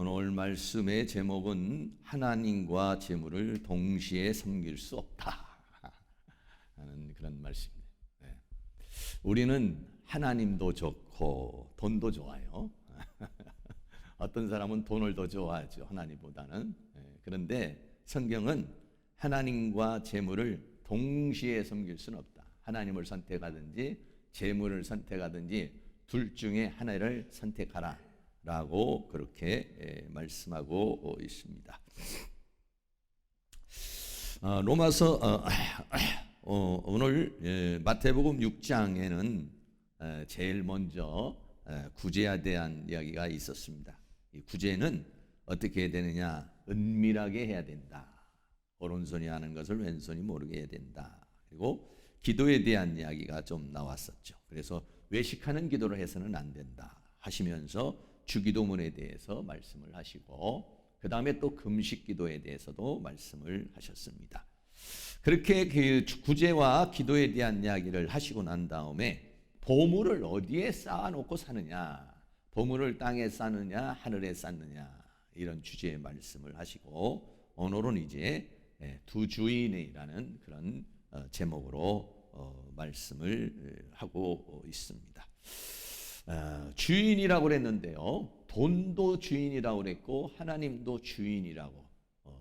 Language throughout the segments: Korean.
오늘 말씀의 제목은 하나님과 재물을 동시에 섬길 수 없다 하는 그런 말씀입니다. 우리는 하나님도 좋고 돈도 좋아요. 어떤 사람은 돈을 더 좋아하죠, 하나님보다는. 그런데 성경은 하나님과 재물을 동시에 섬길 수는 없다. 하나님을 선택하든지 재물을 선택하든지 둘 중에 하나를 선택하라 라고 그렇게 말씀하고 있습니다. 로마서 오늘 마태복음 6장에는 제일 먼저 구제에 대한 이야기가 있었습니다. 이 구제는 어떻게 해야 되느냐? 은밀하게 해야 된다. 오른손이 하는 것을 왼손이 모르게 해야 된다. 그리고 기도에 대한 이야기가 좀 나왔었죠. 그래서 외식하는 기도를 해서는 안 된다 하시면서 주기도문에 대해서 말씀을 하시고, 그 다음에 또 금식 기도에 대해서도 말씀을 하셨습니다. 그렇게 그 구제와 기도에 대한 이야기를 하시고 난 다음에 보물을 어디에 쌓아놓고 사느냐, 보물을 땅에 쌓느냐 하늘에 쌓느냐, 이런 주제의 말씀을 하시고, 오늘은 이제 두 주인이라는 그런 제목으로 말씀을 하고 있습니다. 주인이라고 그랬는데요, 돈도 주인이라고 그랬고 하나님도 주인이라고.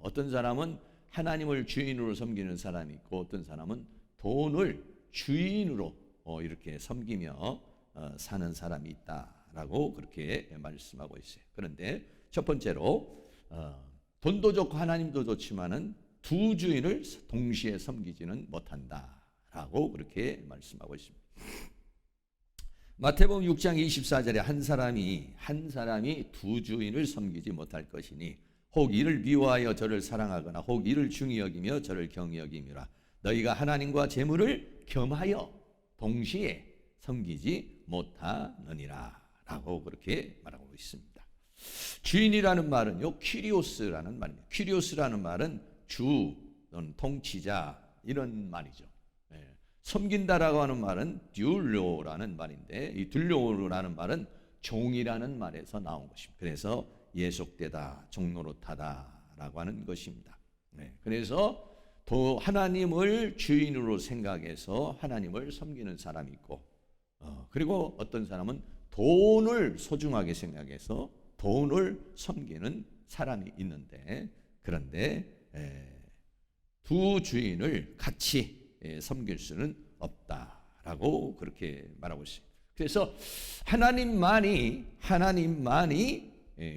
어떤 사람은 하나님을 주인으로 섬기는 사람이 있고, 어떤 사람은 돈을 주인으로 이렇게 섬기며 사는 사람이 있다라고 그렇게 말씀하고 있어요. 그런데 첫 번째로 돈도 좋고 하나님도 좋지만은 두 주인을 동시에 섬기지는 못한다라고 그렇게 말씀하고 있습니다. 마태복음 6장 24절에 한 사람이 두 주인을 섬기지 못할 것이니 혹 이를 미워하여 저를 사랑하거나 혹 이를 중히 여기며 저를 경히 여김이라. 너희가 하나님과 재물을 겸하여 동시에 섬기지 못하느니라 라고 그렇게 말하고 있습니다. 주인이라는 말은요, 퀴리오스라는 말입니다. 퀴리오스라는 말은 주 또는 통치자 이런 말이죠. 섬긴다라고 하는 말은 듀로라는 말인데, 이 듀로라는 말은 종이라는 말에서 나온 것입니다. 그래서 예속되다, 종노릇하다라고 하는 것입니다. 그래서 또 하나님을 주인으로 생각해서 하나님을 섬기는 사람이 있고, 그리고 어떤 사람은 돈을 소중하게 생각해서 돈을 섬기는 사람이 있는데, 그런데 두 주인을 같이 섬길 수는 없다라고 그렇게 말하고 있습니다. 그래서 하나님만이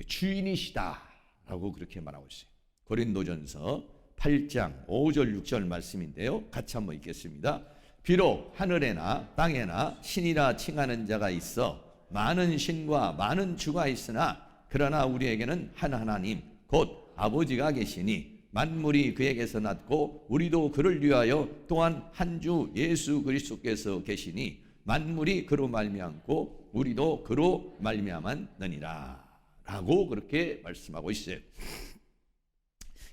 주인이시다라고 그렇게 말하고 있어요. 고린도전서 8장 5절 6절 말씀인데요, 같이 한번 읽겠습니다. 비록 하늘에나 땅에나 신이라 칭하는 자가 있어 많은 신과 많은 주가 있으나 그러나 우리에게는 한 하나님 곧 아버지가 계시니 만물이 그에게서 났고 우리도 그를 위하여 또한 한 주 예수 그리스도께서 계시니 만물이 그로 말미암고 우리도 그로 말미암았느니라 라고 그렇게 말씀하고 있어요.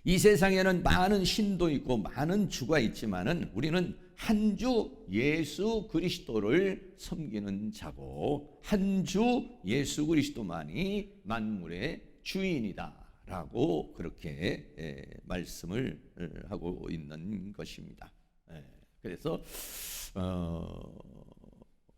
이 세상에는 많은 신도 있고 많은 주가 있지만은 우리는 한 주 예수 그리스도를 섬기는 자고, 한 주 예수 그리스도만이 만물의 주인이다 라고 그렇게 말씀을 하고 있는 것입니다. 그래서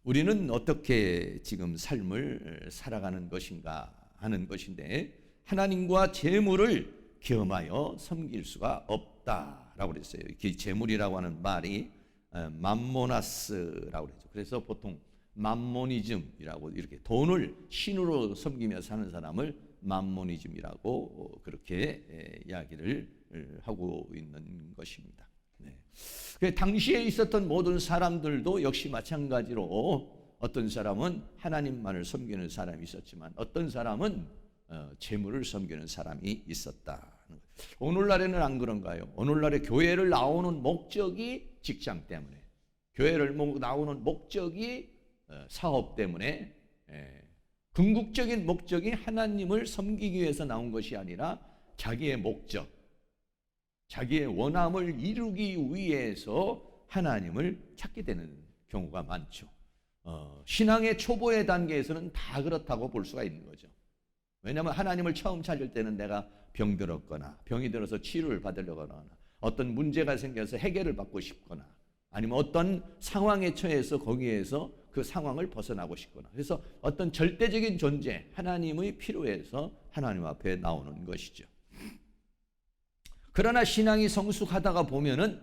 우리는 어떻게 지금 삶을 살아가는 것인가 하는 것인데, 하나님과 재물을 겸하여 섬길 수가 없다라고 그랬어요. 재물이라고 하는 말이 맘모나스라고 그랬죠. 그래서 보통 맘모니즘이라고, 이렇게 돈을 신으로 섬기며 사는 사람을 맘모니즘이라고 그렇게 이야기를 하고 있는 것입니다. 당시에 있었던 모든 사람들도 역시 마찬가지로 어떤 사람은 하나님만을 섬기는 사람이 있었지만 어떤 사람은 재물을 섬기는 사람이 있었다. 오늘날에는 안 그런가요? 오늘날에 교회를 나오는 목적이 직장 때문에, 교회를 나오는 목적이 사업 때문에, 궁극적인 목적이 하나님을 섬기기 위해서 나온 것이 아니라 자기의 목적, 자기의 원함을 이루기 위해서 하나님을 찾게 되는 경우가 많죠. 신앙의 초보의 단계에서는 다 그렇다고 볼 수가 있는 거죠. 왜냐하면 하나님을 처음 찾을 때는 내가 병들었거나 병이 들어서 치료를 받으려거나 어떤 문제가 생겨서 해결을 받고 싶거나 아니면 어떤 상황에 처해서 거기에서 그 상황을 벗어나고 싶거나 그래서 어떤 절대적인 존재 하나님의 필요해서 하나님 앞에 나오는 것이죠. 그러나 신앙이 성숙하다가 보면은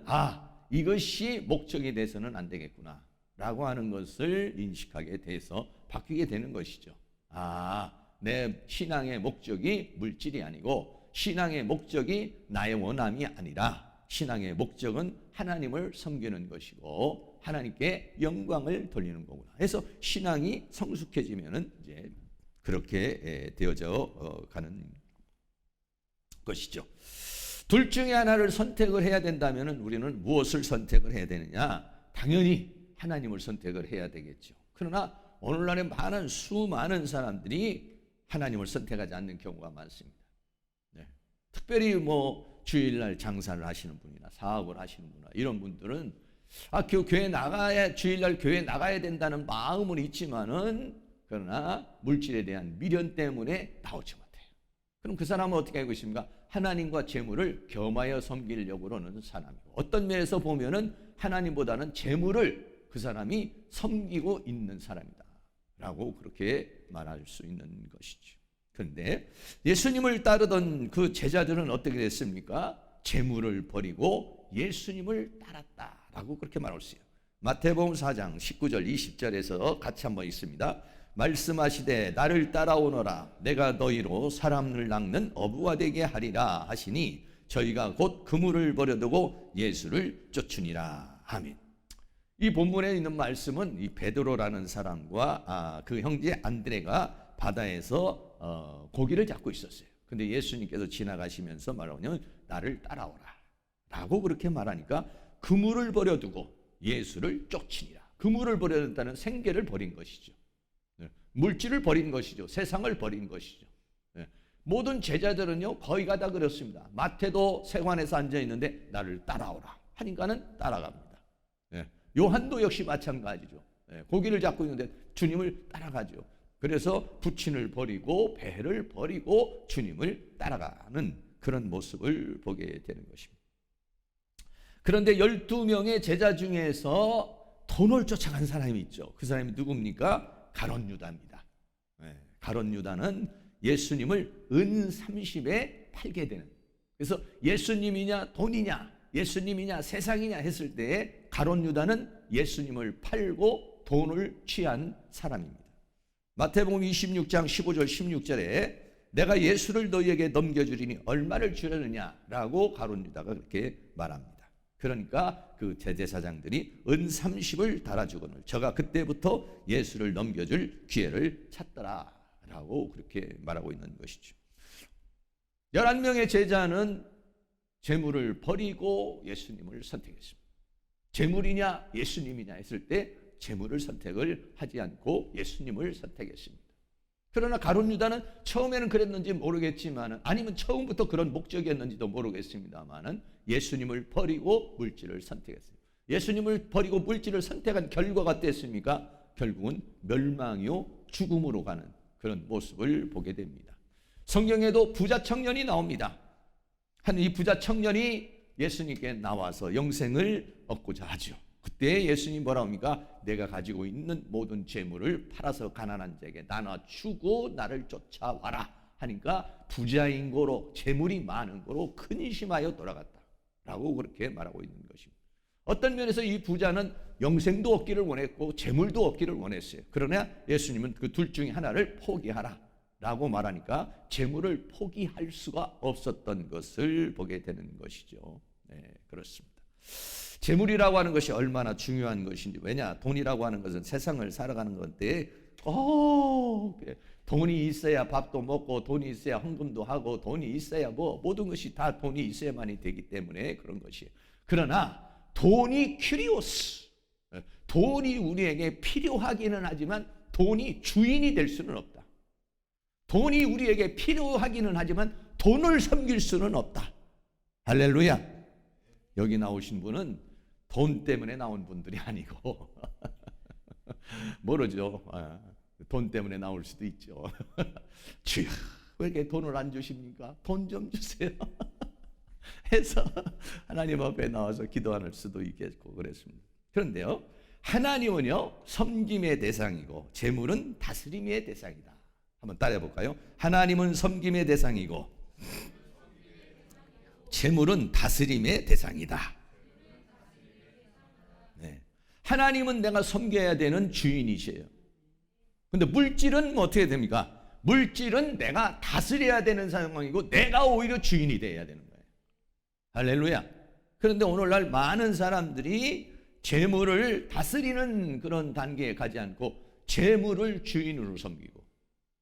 이것이 목적이 돼서는 안 되겠구나 라고 하는 것을 인식하게 돼서 바뀌게 되는 것이죠. 내 신앙의 목적이 물질이 아니고 신앙의 목적이 나의 원함이 아니라 신앙의 목적은 하나님을 섬기는 것이고 하나님께 영광을 돌리는 거구나. 그래서 신앙이 성숙해지면은 이제 그렇게 되어져 가는 것이죠. 둘 중에 하나를 선택을 해야 된다면은 우리는 무엇을 선택을 해야 되느냐? 당연히 하나님을 선택을 해야 되겠죠. 그러나 오늘날에 수많은 사람들이 하나님을 선택하지 않는 경우가 많습니다. 특별히 주일날 장사를 하시는 분이나 사업을 하시는 분이나 이런 분들은 교회 나가야 주일날 교회 나가야 된다는 마음은 있지만은 그러나 물질에 대한 미련 때문에 나오지 못해요. 그럼 그 사람은 어떻게 하고 있습니까? 하나님과 재물을 겸하여 섬기려고 하는 사람이고 어떤 면에서 보면은 하나님보다는 재물을 그 사람이 섬기고 있는 사람이다 라고 그렇게 말할 수 있는 것이죠. 그런데 예수님을 따르던 그 제자들은 어떻게 됐습니까? 재물을 버리고 예수님을 따랐다라고 그렇게 말할 수 있어요. 마태복음 4장 19절 20절에서 같이 한번 읽습니다. 말씀하시되 나를 따라오너라 내가 너희로 사람을 낚는 어부가 되게 하리라 하시니 저희가 곧 그물을 버려두고 예수를 쫓으니라. 아멘. 이 본문에 있는 말씀은 이 베드로라는 사람과 그 형제 안드레가 바다에서 고기를 잡고 있었어요. 근데 예수님께서 지나가시면서 말하면 나를 따라오라 라고 그렇게 말하니까 그물을 버려두고 예수를 쫓으니라. 그물을 버려둔다는 생계를 버린 것이죠. 물질을 버린 것이죠. 세상을 버린 것이죠. 모든 제자들은요 거의 다 그렇습니다. 마태도 세관에서 앉아있는데 나를 따라오라 하니까는 따라갑니다. 요한도 역시 마찬가지죠. 고기를 잡고 있는데 주님을 따라가죠. 그래서 부친을 버리고 배를 버리고 주님을 따라가는 그런 모습을 보게 되는 것입니다. 그런데 12명의 제자 중에서 돈을 쫓아간 사람이 있죠. 그 사람이 누굽니까? 가룟 유다입니다. 가룟 유다는 예수님을 은 30에 팔게 되는, 그래서 예수님이냐 돈이냐 예수님이냐 세상이냐 했을 때에 가룟 유다는 예수님을 팔고 돈을 취한 사람입니다. 마태복음 26장 15절 16절에 내가 예수를 너희에게 넘겨주리니 얼마를 주려느냐라고 가룟 유다가 그렇게 말합니다. 그러니까 그 대제사장들이 은 30을 달아주거늘 저가 그때부터 예수를 넘겨줄 기회를 찾더라라고 그렇게 말하고 있는 것이죠. 11명의 제자는 재물을 버리고 예수님을 선택했습니다. 재물이냐 예수님이냐 했을 때 재물을 선택을 하지 않고 예수님을 선택했습니다. 그러나 가룟 유다는 처음에는 그랬는지 모르겠지만 아니면 처음부터 그런 목적이었는지도 모르겠습니다만 예수님을 버리고 물질을 선택했어요. 예수님을 버리고 물질을 선택한 결과가 어땠습니까? 결국은 멸망이요 죽음으로 가는 그런 모습을 보게 됩니다. 성경에도 부자 청년이 나옵니다. 이 부자 청년이 예수님께 나와서 영생을 얻고자 하죠. 그때 예수님 뭐라 합니까? 내가 가지고 있는 모든 재물을 팔아서 가난한 자에게 나눠주고 나를 쫓아와라 하니까 부자인 거로 재물이 많은 거로 근심하여 돌아갔다라고 그렇게 말하고 있는 것입니다. 어떤 면에서 이 부자는 영생도 얻기를 원했고 재물도 얻기를 원했어요. 그러나 예수님은 그 둘 중에 하나를 포기하라 라고 말하니까 재물을 포기할 수가 없었던 것을 보게 되는 것이죠. 그렇습니다. 재물이라고 하는 것이 얼마나 중요한 것인지, 왜냐 돈이라고 하는 것은 세상을 살아가는 건데 돈이 있어야 밥도 먹고 돈이 있어야 헌금도 하고 돈이 있어야 모든 것이 다 돈이 있어야만이 되기 때문에 그런 것이에요. 그러나 돈이 큐리오스, 돈이 우리에게 필요하기는 하지만 돈이 주인이 될 수는 없다. 돈이 우리에게 필요하기는 하지만 돈을 섬길 수는 없다. 할렐루야. 여기 나오신 분은 돈 때문에 나온 분들이 아니고 모르죠. 돈 때문에 나올 수도 있죠. 주여 왜 이렇게 돈을 안 주십니까? 돈 좀 주세요. 해서 하나님 앞에 나와서 기도할 수도 있겠고 그랬습니다. 그런데요, 하나님은요 섬김의 대상이고 재물은 다스림의 대상이다. 한번 따라해 볼까요? 하나님은 섬김의 대상이고 재물은 다스림의 대상이다. 네. 하나님은 내가 섬겨야 되는 주인이세요. 근데 물질은 뭐 어떻게 됩니까? 물질은 내가 다스려야 되는 상황이고 내가 오히려 주인이 돼야 되는 거예요. 할렐루야. 그런데 오늘날 많은 사람들이 재물을 다스리는 그런 단계에 가지 않고 재물을 주인으로 섬기고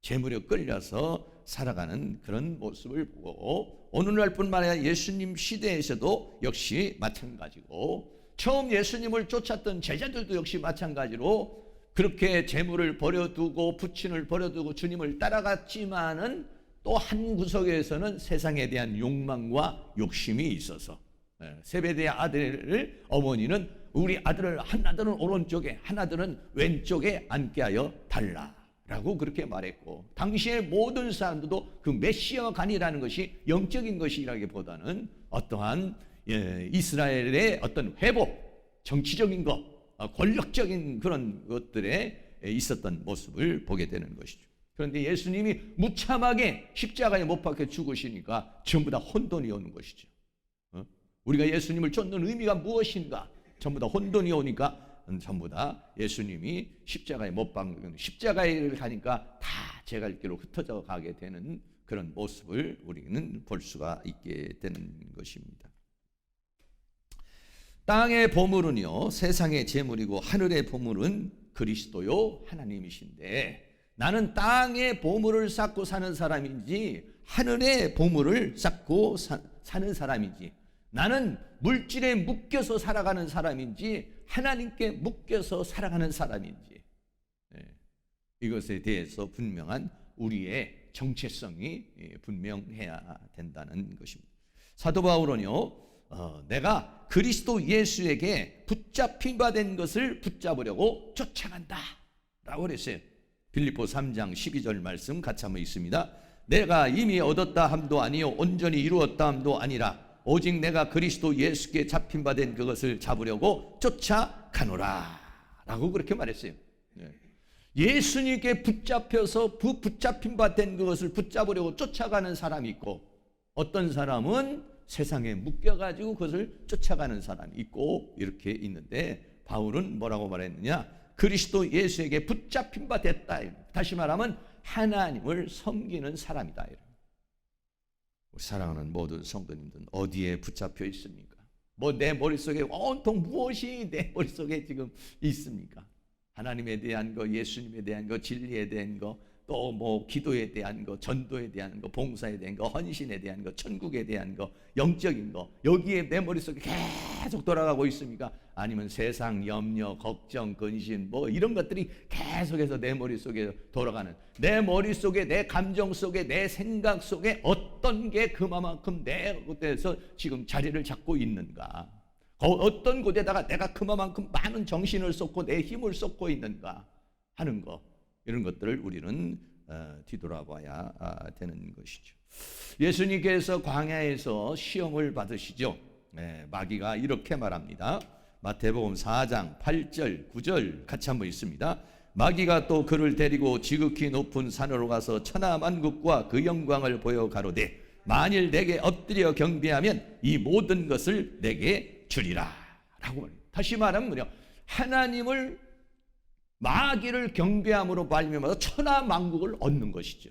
재물에 끌려서 살아가는 그런 모습을 보고, 오늘날뿐만 아니라 예수님 시대에서도 역시 마찬가지고, 처음 예수님을 쫓았던 제자들도 역시 마찬가지로 그렇게 재물을 버려두고 부친을 버려두고 주님을 따라갔지만은 또 한 구석에서는 세상에 대한 욕망과 욕심이 있어서 세베대의 아들을 어머니는 우리 아들을 하나들은 오른쪽에 하나들은 왼쪽에 앉게 하여 달라라고 그렇게 말했고, 당시의 모든 사람들도 그 메시아간이라는 것이 영적인 것이라기보다는 어떠한 이스라엘의 어떤 회복, 정치적인 것, 권력적인 그런 것들에 있었던 모습을 보게 되는 것이죠. 그런데 예수님이 무참하게 십자가에 못 박혀 죽으시니까 전부 다 혼돈이 오는 것이죠. 우리가 예수님을 쫓는 의미가 무엇인가? 전부 다 혼돈이 오니까 전부 다 예수님이 십자가에 못 박는, 십자가에 가니까 다 제 갈 길로 흩어져 가게 되는 그런 모습을 우리는 볼 수가 있게 되는 것입니다. 땅의 보물은요 세상의 재물이고 하늘의 보물은 그리스도요 하나님이신데, 나는 땅의 보물을 쌓고 사는 사람인지 하늘의 보물을 쌓고 사는 사람인지, 나는 물질에 묶여서 살아가는 사람인지 하나님께 묶여서 살아가는 사람인지, 이것에 대해서 분명한 우리의 정체성이 분명해야 된다는 것입니다. 사도 바울은요 내가 그리스도 예수에게 붙잡힌 바 된 것을 붙잡으려고 쫓아간다 라고 그랬어요. 빌립보 3장 12절 말씀 같이 한번 읽습니다. 내가 이미 얻었다 함도 아니요 온전히 이루었다 함도 아니라 오직 내가 그리스도 예수께 잡힌 바 된 그것을 잡으려고 쫓아가노라 라고 그렇게 말했어요. 예수님께 붙잡혀서 붙잡힌 바 된 그것을 붙잡으려고 쫓아가는 사람이 있고, 어떤 사람은 세상에 묶여가지고 그것을 쫓아가는 사람이 있고, 이렇게 있는데 바울은 뭐라고 말했느냐? 그리스도 예수에게 붙잡힌 바 됐다. 다시 말하면 하나님을 섬기는 사람이다. 우리 사랑하는 모든 성도님들은 어디에 붙잡혀 있습니까? 뭐 내 머릿속에 온통 무엇이 내 머릿속에 지금 있습니까? 하나님에 대한 거, 예수님에 대한 거, 진리에 대한 거, 또 뭐 기도에 대한 거, 전도에 대한 거, 봉사에 대한 거, 헌신에 대한 거, 천국에 대한 거, 영적인 거, 여기에 내 머릿속에 계속 돌아가고 있습니까? 아니면 세상 염려, 걱정, 근심 뭐 이런 것들이 계속해서 내 머릿속에 돌아가는, 내 머릿속에, 내 감정 속에, 내 생각 속에 어떤 게 그만큼 내 곳에서 지금 자리를 잡고 있는가? 어떤 곳에다가 내가 그만큼 많은 정신을 쏟고 내 힘을 쏟고 있는가 하는 거, 이런 것들을 우리는 뒤돌아봐야 되는 것이죠. 예수님께서 광야에서 시험을 받으시죠. 마귀가 이렇게 말합니다. 마태복음 4장 8절 9절 같이 한번 읽습니다. 마귀가 또 그를 데리고 지극히 높은 산으로 가서 천하만국과 그 영광을 보여 가로되 만일 내게 엎드려 경배하면 이 모든 것을 내게 주리라 라고 말합니다. 다시 말하면 뭐냐? 하나님을, 마귀를 경배함으로 발명하여 천하만국을 얻는 것이죠.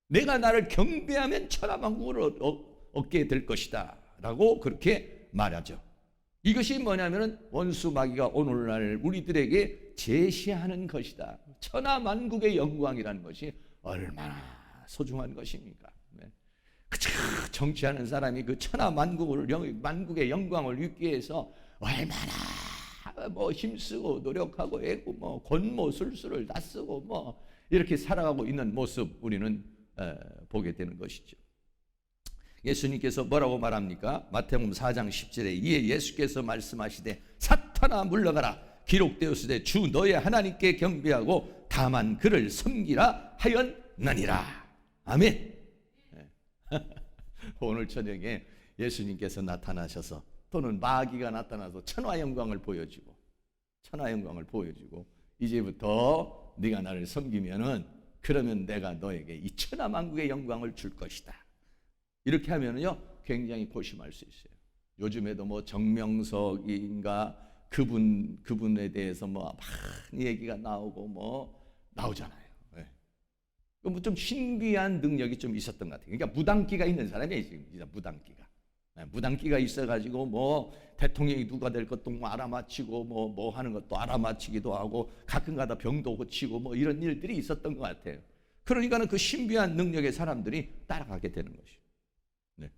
내가 나를 경배하면 천하만국을 얻게 될 것이다 라고 그렇게 말하죠. 이것이 뭐냐면 원수 마귀가 오늘날 우리들에게 제시하는 것이다. 천하만국의 영광이라는 것이 얼마나 소중한 것입니까? 그저 정치하는 사람이 그 만국의 영광을 얻기 위해서 얼마나 뭐 힘쓰고 노력하고 애고 뭐 권모술수를 다 쓰고 뭐 이렇게 살아가고 있는 모습 우리는 보게 되는 것이죠. 예수님께서 뭐라고 말합니까? 마태복음 4장 10절에 이에 예수께서 말씀하시되 사탄아 물러가라 기록되었으되 주 너의 하나님께 경배하고 다만 그를 섬기라 하였느니라. 나니라. 아멘. 오늘 저녁에 예수님께서 나타나셔서 또는 마귀가 나타나서 천하 영광을 보여주고 이제부터 네가 나를 섬기면은 그러면 내가 너에게 이 천하 만국의 영광을 줄 것이다. 이렇게 하면은요 굉장히 고심할 수 있어요. 요즘에도 뭐 정명석인가 그분에 대해서 뭐 많은 얘기가 나오고 뭐 나오잖아요. 뭐 좀 신비한 능력이 좀 있었던 것 같아요. 그러니까 무당기가 있는 사람이에요. 지금 무당기가 있어가지고 뭐 대통령이 누가 될 것도 뭐 알아맞히고 뭐 하는 것도 알아맞히기도 하고 가끔가다 병도 고치고 뭐 이런 일들이 있었던 것 같아요. 그러니까는 그 신비한 능력의 사람들이 따라가게 되는 것이죠. 네.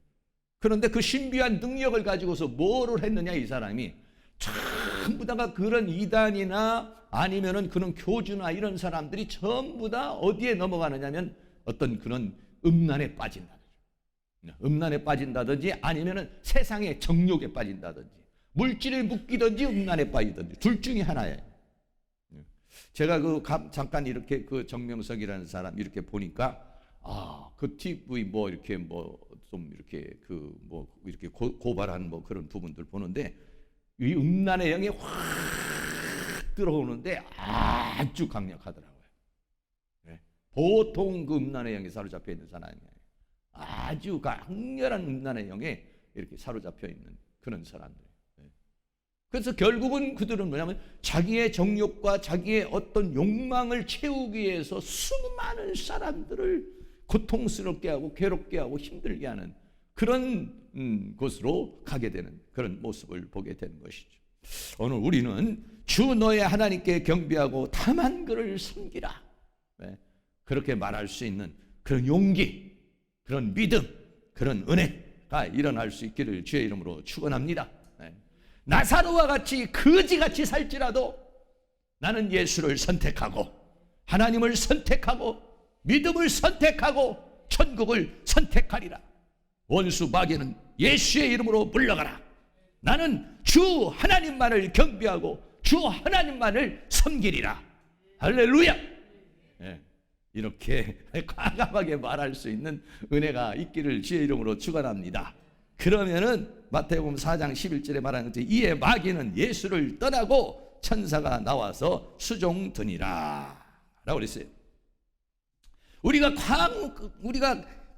그런데 그 신비한 능력을 가지고서 뭐를 했느냐 이 사람이 전부 다가 그런 이단이나 아니면은 그런 교주나 이런 사람들이 전부 다 어디에 넘어가느냐면 어떤 그런 음란에 빠진다든지 아니면은 세상의 정욕에 빠진다든지 물질에 묶이든지 음란에 빠지든지 둘 중에 하나예요. 제가 잠깐 이렇게 그 정명석이라는 사람 이렇게 보니까 그 TV 뭐 이렇게 뭐 좀 이렇게 이렇게 고발한 뭐 그런 부분들 보는데 이 음란의 영이 확 들어오는데 아주 강력하더라고요. 네. 보통 그 음란의 영에 사로잡혀 있는 사람이 아주 강렬한 음란의 영에 이렇게 사로잡혀 있는 그런 사람들. 네. 그래서 결국은 그들은 뭐냐면 자기의 정욕과 자기의 어떤 욕망을 채우기 위해서 수많은 사람들을 고통스럽게 하고 괴롭게 하고 힘들게 하는 그런 곳으로 가게 되는 그런 모습을 보게 되는 것이죠. 오늘 우리는 주 너의 하나님께 경배하고 다만 그를 섬기라. 네. 그렇게 말할 수 있는 그런 용기, 그런 믿음, 그런 은혜가 일어날 수 있기를 주의 이름으로 축원합니다. 네. 나사로와 같이 거지같이 살지라도 나는 예수를 선택하고 하나님을 선택하고 믿음을 선택하고 천국을 선택하리라. 원수 마귀는 예수의 이름으로 물러가라. 나는 주 하나님만을 경배하고 주 하나님만을 섬기리라. 할렐루야. 네, 이렇게 과감하게 말할 수 있는 은혜가 있기를 주의 이름으로 축원합니다. 그러면은 마태복음 4장 11절에 말하는 것처럼 이에 마귀는 예수를 떠나고 천사가 나와서 수종드니라 라고 그랬어요. 우리가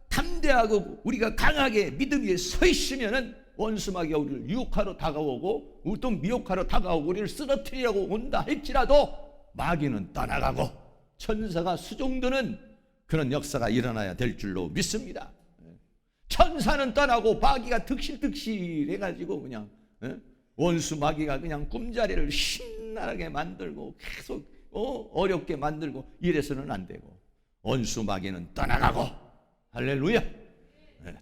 담대하고 우리가 강하게 믿음 위에 서 있으면은 원수 마귀가 우리를 유혹하러 다가오고 또 미혹하러 다가오고 우리를 쓰러뜨리려고 온다 할지라도 마귀는 떠나가고 천사가 수종드는 그런 역사가 일어나야 될 줄로 믿습니다. 천사는 떠나고 마귀가 득실득실 해가지고 그냥 원수 마귀가 그냥 꿈자리를 신나게 만들고 계속 어렵게 만들고 이래서는 안 되고 원수 마귀는 떠나가고 할렐루야.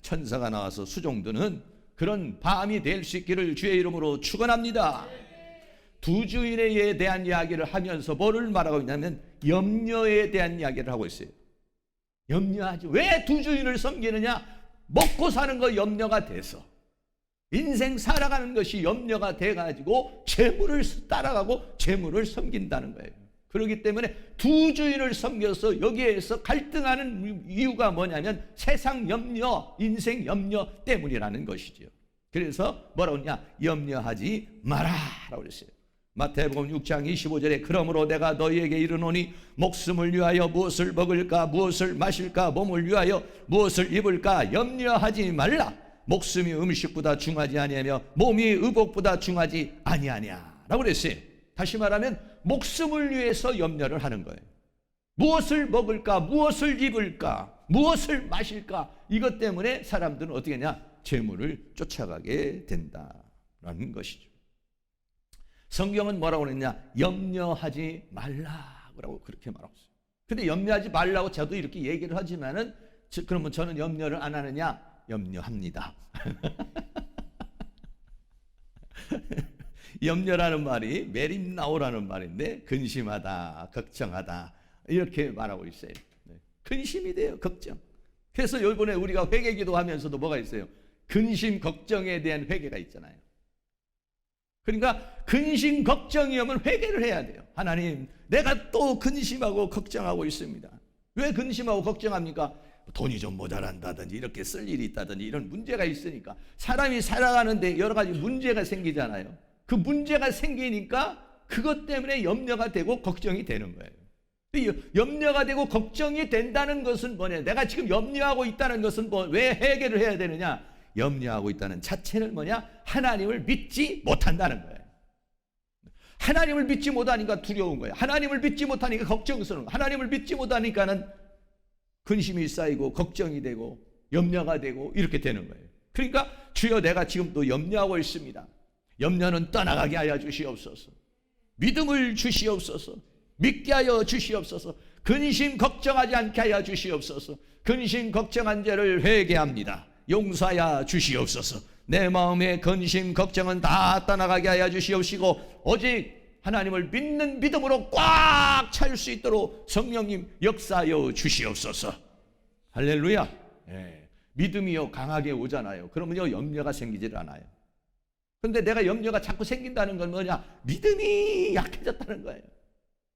천사가 나와서 수종드는 그런 밤이 될 수 있기를 주의 이름으로 축원합니다. 두 주인에 대한 이야기를 하면서 뭐를 말하고 있냐면 염려에 대한 이야기를 하고 있어요. 염려하지. 왜 두 주인을 섬기느냐? 먹고 사는 거 염려가 돼서 인생 살아가는 것이 염려가 돼가지고 재물을 따라가고 재물을 섬긴다는 거예요. 그렇기 때문에 두 주인을 섬겨서 여기에서 갈등하는 이유가 뭐냐면 세상 염려, 인생 염려 때문이라는 것이죠. 그래서 뭐라고 하냐? 염려하지 마라라고 그랬어요. 마태복음 6장 25절에 그러므로 내가 너희에게 이르노니 목숨을 위하여 무엇을 먹을까 무엇을 마실까 몸을 위하여 무엇을 입을까 염려하지 말라. 목숨이 음식보다 중하지 아니하며 몸이 의복보다 중하지 아니하냐 라고 그랬어요. 다시 말하면 목숨을 위해서 염려를 하는 거예요. 무엇을 먹을까 무엇을 입을까 무엇을 마실까 이것 때문에 사람들은 어떻게 하냐? 재물을 쫓아가게 된다라는 것이죠. 성경은 뭐라고 그랬냐? 염려하지 말라고 그렇게 말하고 있어요. 근데 염려하지 말라고 저도 이렇게 얘기를 하지만은 그러면 저는 염려를 안 하느냐? 염려합니다. 염려라는 말이 메림나오라는 말인데 근심하다, 걱정하다 이렇게 말하고 있어요. 근심이 돼요, 걱정. 그래서 이번에 우리가 회개기도 하면서도 뭐가 있어요? 근심, 걱정에 대한 회개가 있잖아요. 그러니까 근심, 걱정이 오면 회개를 해야 돼요. 하나님, 내가 또 근심하고 걱정하고 있습니다. 왜 근심하고 걱정합니까? 돈이 좀 모자란다든지 이렇게 쓸 일이 있다든지 이런 문제가 있으니까. 사람이 살아가는데 여러 가지 문제가 생기잖아요. 그 문제가 생기니까 그것 때문에 염려가 되고 걱정이 되는 거예요. 염려가 되고 걱정이 된다는 것은 뭐냐? 내가 지금 염려하고 있다는 것은 왜 해결을 해야 되느냐? 염려하고 있다는 자체는 뭐냐? 하나님을 믿지 못한다는 거예요. 하나님을 믿지 못하니까 두려운 거예요. 하나님을 믿지 못하니까 걱정스러운 거예요. 하나님을 믿지 못하니까는 근심이 쌓이고 걱정이 되고 염려가 되고 이렇게 되는 거예요. 그러니까 주여 내가 지금 또 염려하고 있습니다. 염려는 떠나가게 하여 주시옵소서. 믿음을 주시옵소서. 믿게 하여 주시옵소서. 근심 걱정하지 않게 하여 주시옵소서. 근심 걱정한 죄를 회개합니다. 용서하여 주시옵소서. 내 마음의 근심 걱정은 다 떠나가게 하여 주시옵시고 오직 하나님을 믿는 믿음으로 꽉 찰 수 있도록 성령님 역사하여 주시옵소서. 할렐루야. 믿음이요 강하게 오잖아요. 그러면요 염려가 생기질 않아요. 그런데 내가 염려가 자꾸 생긴다는 건 뭐냐? 믿음이 약해졌다는 거예요.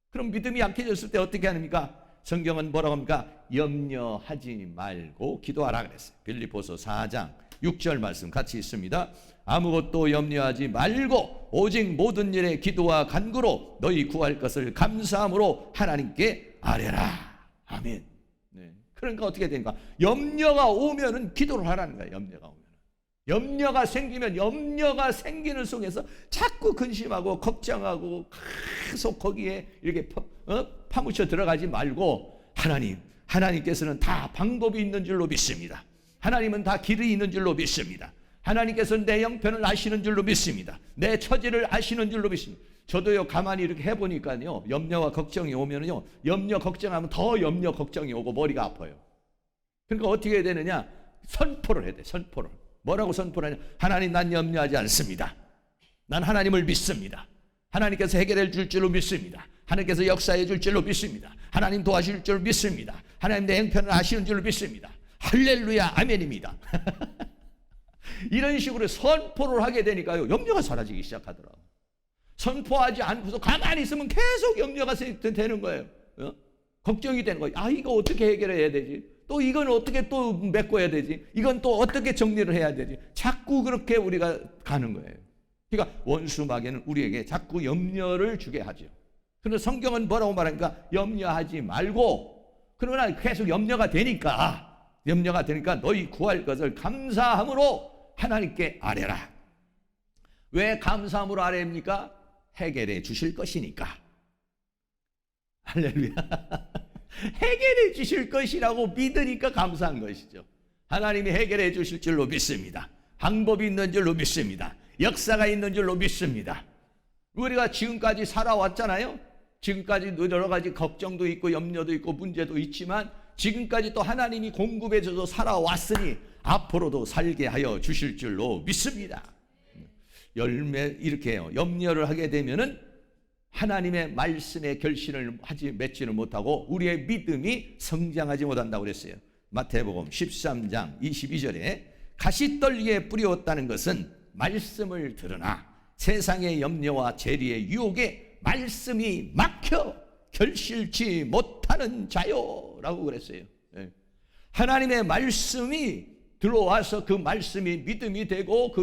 그럼 믿음이 약해졌을 때 어떻게 합니까? 성경은 뭐라고 합니까? 염려하지 말고 기도하라 그랬어요. 빌립보서 4장 6절 말씀 같이 있습니다. 아무것도 염려하지 말고 오직 모든 일에 기도와 간구로 너희 구할 것을 감사함으로 하나님께 아뢰라. 아멘. 그러니까 어떻게 되는가? 염려가 오면은 기도를 하라는 거예요. 염려가 오면. 염려가 생기면 염려가 생기는 속에서 자꾸 근심하고 걱정하고 계속 거기에 이렇게 파묻혀 들어가지 말고 하나님께서는 다 방법이 있는 줄로 믿습니다. 하나님은 다 길이 있는 줄로 믿습니다. 하나님께서는 내 형편을 아시는 줄로 믿습니다. 내 처지를 아시는 줄로 믿습니다. 저도요 가만히 이렇게 해보니까요 염려와 걱정이 오면은요 염려 걱정하면 더 염려 걱정이 오고 머리가 아파요. 그러니까 어떻게 해야 되느냐? 선포를 해야 돼. 선포를. 뭐라고 선포를 하냐? 하나님 난 염려하지 않습니다. 난 하나님을 믿습니다. 하나님께서 해결해 줄 줄로 믿습니다. 하나님께서 역사해 줄 줄로 믿습니다. 하나님 도와줄 줄로 믿습니다. 하나님 내 형편을 아시는 줄로 믿습니다. 할렐루야 아멘입니다. 이런 식으로 선포를 하게 되니까요 염려가 사라지기 시작하더라고요. 선포하지 않고서 가만히 있으면 계속 염려가 되는 거예요. 걱정이 되는 거예요. 아 이거 어떻게 해결해야 되지? 또 이건 어떻게 또 메꿔야 되지? 이건 또 어떻게 정리를 해야 되지? 자꾸 그렇게 우리가 가는 거예요. 그러니까 원수 마귀는 우리에게 자꾸 염려를 주게 하죠. 그런데 성경은 뭐라고 말하니까 염려하지 말고, 그러나 계속 염려가 되니까 너희 구할 것을 감사함으로 하나님께 아뢰라. 왜 감사함으로 아뢰입니까? 해결해 주실 것이니까. 할렐루야. 해결해 주실 것이라고 믿으니까 감사한 것이죠. 하나님이 해결해 주실 줄로 믿습니다. 방법이 있는 줄로 믿습니다. 역사가 있는 줄로 믿습니다. 우리가 지금까지 살아왔잖아요. 지금까지 여러 가지 걱정도 있고 염려도 있고 문제도 있지만 지금까지 또 하나님이 공급해 줘서 살아왔으니 앞으로도 살게 하여 주실 줄로 믿습니다. 이렇게 해요. 염려를 하게 되면은 하나님의 말씀에 결실을 맺지를 못하고 우리의 믿음이 성장하지 못한다고 그랬어요. 마태복음 13장 22절에 가시떨기에 뿌리었다는 것은 말씀을 들으나 세상의 염려와 재리의 유혹에 말씀이 막혀 결실치 못하는 자요라고 그랬어요. 하나님의 말씀이 들어와서 그 말씀이 믿음이 되고 그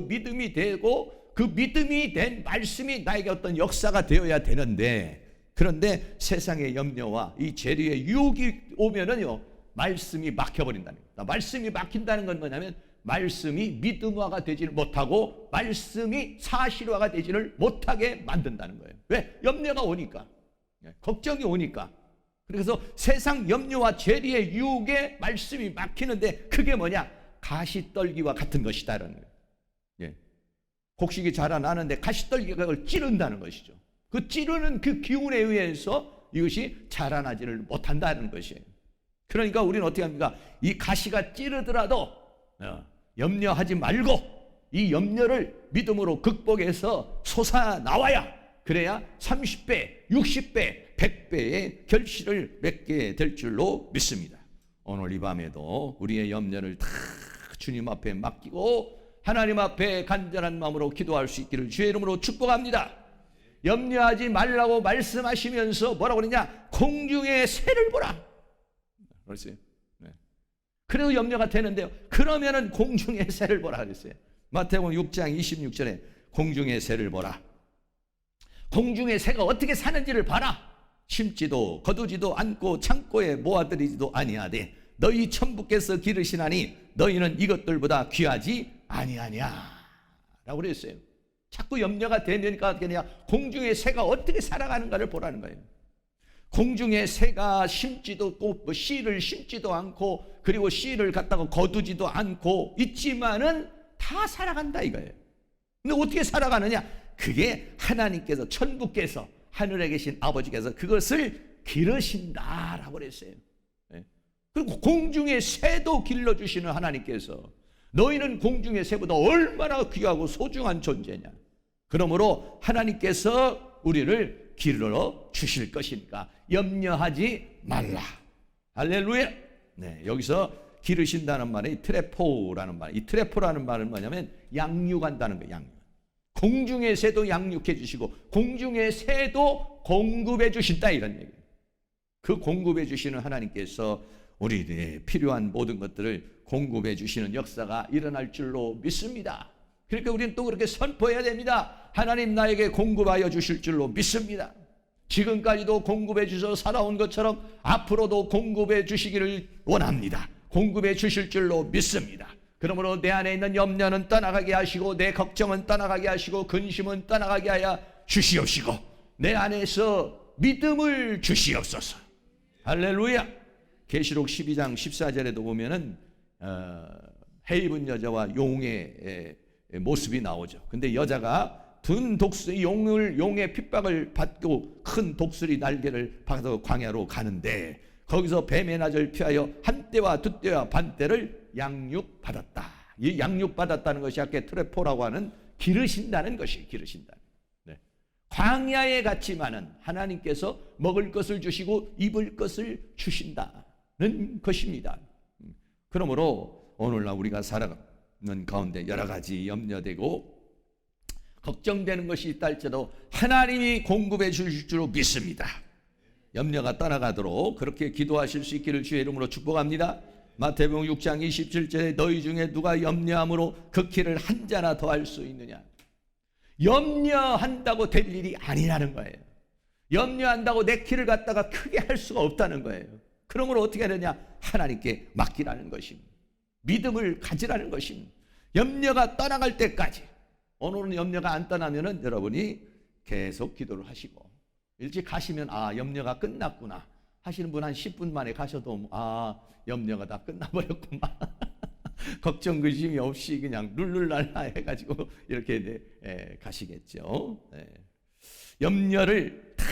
믿음이 된 말씀이 나에게 어떤 역사가 되어야 되는데, 그런데 세상의 염려와 이 재리의 유혹이 오면은요 말씀이 막혀버린다는 거예요. 말씀이 막힌다는 건 뭐냐면 말씀이 믿음화가 되지를 못하고 말씀이 사실화가 되지를 못하게 만든다는 거예요. 왜? 염려가 오니까, 걱정이 오니까. 그래서 세상 염려와 재리의 유혹에 말씀이 막히는데 그게 뭐냐? 가시떨기와 같은 것이다라는 거예요. 곡식이 자라나는데 가시떨기가 그걸 찌른다는 것이죠. 그 찌르는 그 기운에 의해서 이것이 자라나지를 못한다는 것이에요. 그러니까 우리는 어떻게 합니까? 이 가시가 찌르더라도 염려하지 말고 이 염려를 믿음으로 극복해서 솟아나와야, 그래야 30배, 60배, 100배의 결실을 맺게 될 줄로 믿습니다. 오늘 이 밤에도 우리의 염려를 다 주님 앞에 맡기고 하나님 앞에 간절한 마음으로 기도할 수 있기를 주의 이름으로 축복합니다. 염려하지 말라고 말씀하시면서 뭐라고 그러냐? 공중의 새를 보라. 그렇어요. 네. 그래도 염려가 되는데요. 그러면은 공중의 새를 보라 그랬어요. 마태복음 6장 26절에 공중의 새를 보라. 공중의 새가 어떻게 사는지를 봐라. 심지도 거두지도 않고 창고에 모아들이지도 아니하되 너희 천부께서 기르시나니 너희는 이것들보다 귀하지 아니하냐 라고 그랬어요. 자꾸 염려가 되니까 그냥 공중의 새가 어떻게 살아가는가를 보라는 거예요. 공중의 새가 심지도 않고 뭐 씨를 심지도 않고 그리고 씨를 갖다가 거두지도 않고 있지만은 다 살아간다 이거예요. 근데 어떻게 살아가느냐? 그게 하나님께서 천부께서 하늘에 계신 아버지께서 그것을 기르신다라고 그랬어요. 그리고 공중의 새도 길러주시는 하나님께서 너희는 공중의 새보다 얼마나 귀하고 소중한 존재냐. 그러므로 하나님께서 우리를 길러 주실 것이니까 염려하지 말라. 할렐루야. 네, 여기서 기르신다는 말이 트레포라는 말. 이 트레포라는 말은 뭐냐면 양육한다는 거예요. 양육. 공중의 새도 양육해 주시고 공중의 새도 공급해 주신다 이런 얘기예요. 그 공급해 주시는 하나님께서 우리에게 필요한 모든 것들을 공급해 주시는 역사가 일어날 줄로 믿습니다. 그러니까 우리는 또 그렇게 선포해야 됩니다. 하나님 나에게 공급하여 주실 줄로 믿습니다. 지금까지도 공급해 주셔서 살아온 것처럼 앞으로도 공급해 주시기를 원합니다. 공급해 주실 줄로 믿습니다. 그러므로 내 안에 있는 염려는 떠나가게 하시고 내 걱정은 떠나가게 하시고 근심은 떠나가게 하여 주시옵시고 내 안에서 믿음을 주시옵소서. 할렐루야. 계시록 12장 14절에도 보면은 해입은 여자와 용의 모습이 나오죠. 근데 여자가 든 독수리 용의 핍박을 받고 큰 독수리 날개를 받아서 광야로 가는데 거기서 뱀의 낯을 피하여 한 때와 두 때와 반 때를 양육받았다. 이 양육받았다는 것이 아까 트레포라고 하는 기르신다는 것이 기르신다. 네. 광야에 갔지만은 하나님께서 먹을 것을 주시고 입을 것을 주신다는 것입니다. 그러므로 오늘날 우리가 살아가는 가운데 여러 가지 염려되고 걱정되는 것이 있다 할지라도 하나님이 공급해 주실 줄로 믿습니다. 염려가 떠나가도록 그렇게 기도하실 수 있기를 주의 이름으로 축복합니다. 마태복음 6장 27절에 너희 중에 누가 염려함으로 그 키를 한 자나 더 할 수 있느냐. 염려한다고 될 일이 아니라는 거예요. 염려한다고 내 키를 갖다가 크게 할 수가 없다는 거예요. 그러므로 어떻게 하느냐? 하나님께 맡기라는 것입니다. 믿음을 가지라는 것입니다. 염려가 떠나갈 때까지. 오늘은 염려가 안 떠나면은 여러분이 계속 기도를 하시고 일찍 가시면 아 염려가 끝났구나 하시는 분 한 10분 만에 가셔도 아 염려가 다 끝나버렸구만 걱정 근심이 없이 그냥 룰루랄라 해가지고 이렇게 가시겠죠. 염려를 다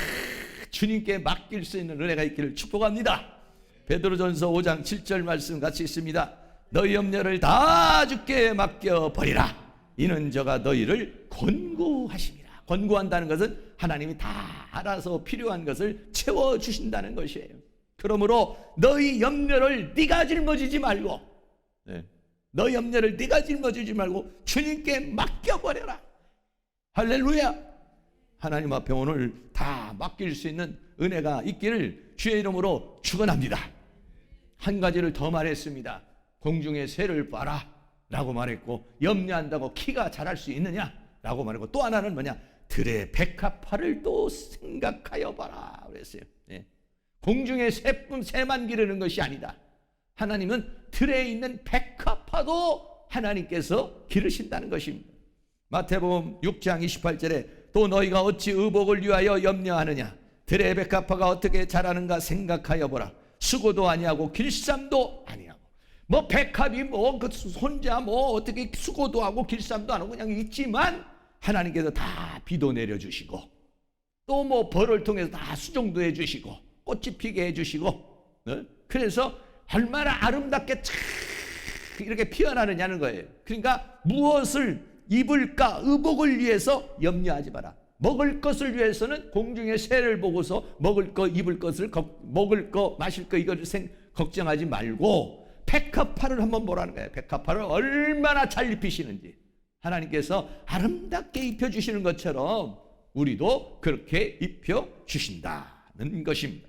주님께 맡길 수 있는 은혜가 있기를 축복합니다. 베드로전서 5장 7절 말씀 같이 있습니다. 너희 염려를 다 주께 맡겨버리라. 이는 저가 너희를 권고하십니다. 권고한다는 것은 하나님이 다 알아서 필요한 것을 채워주신다는 것이에요. 그러므로 너희 염려를 네가 짊어지지 말고 너희 염려를 네가 짊어지지 말고 주님께 맡겨버려라. 할렐루야. 하나님 앞에 오늘 다 맡길 수 있는 은혜가 있기를 주의 이름으로 축원합니다. 한 가지를 더 말했습니다. 공중의 새를 봐라 라고 말했고 염려한다고 키가 자랄 수 있느냐 라고 말했고 또 하나는 뭐냐 들의 백합화를 또 생각하여 봐라 그랬어요. 공중의 새만 기르는 것이 아니다. 하나님은 들에 있는 백합화도 하나님께서 기르신다는 것입니다. 마태복음 6장 28절에 또 너희가 어찌 의복을 위하여 염려하느냐 들의 백합화가 어떻게 자라는가 생각하여 보라. 수고도 아니하고 길쌈도 아니하고 뭐 백합이 뭐 그 손자 뭐 어떻게 수고도 하고 길쌈도 안 하고 그냥 있지만 하나님께서 다 비도 내려주시고 또 뭐 벌을 통해서 다 수종도 해주시고 꽃이 피게 해주시고 그래서 얼마나 아름답게 참 이렇게 피어나느냐는 거예요. 그러니까 무엇을 입을까 의복을 위해서 염려하지 마라. 먹을 것을 위해서는 공중의 새를 보고서 먹을 거 입을 것을 먹을 거 마실 거 이거를 걱정하지 말고 백합화를 한번 보라는 거예요. 백합화를 얼마나 잘 입히시는지 하나님께서 아름답게 입혀주시는 것처럼 우리도 그렇게 입혀주신다는 것입니다.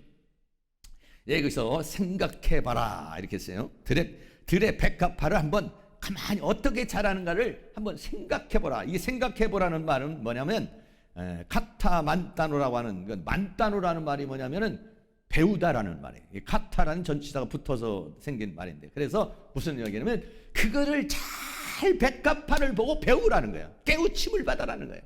여기서 생각해봐라 이렇게 했어요. 들의 백합화를 한번 가만히 어떻게 자라는가를 한번 생각해보라. 이게 생각해보라는 말은 뭐냐면 카타 만따노라고 하는, 만따노라는 말이 뭐냐면은 배우다라는 말이에요. 카타라는 전치사가 붙어서 생긴 말인데, 그래서 무슨 얘기냐면 그거를 잘 백합화를 보고 배우라는 거예요. 깨우침을 받아라는 거예요.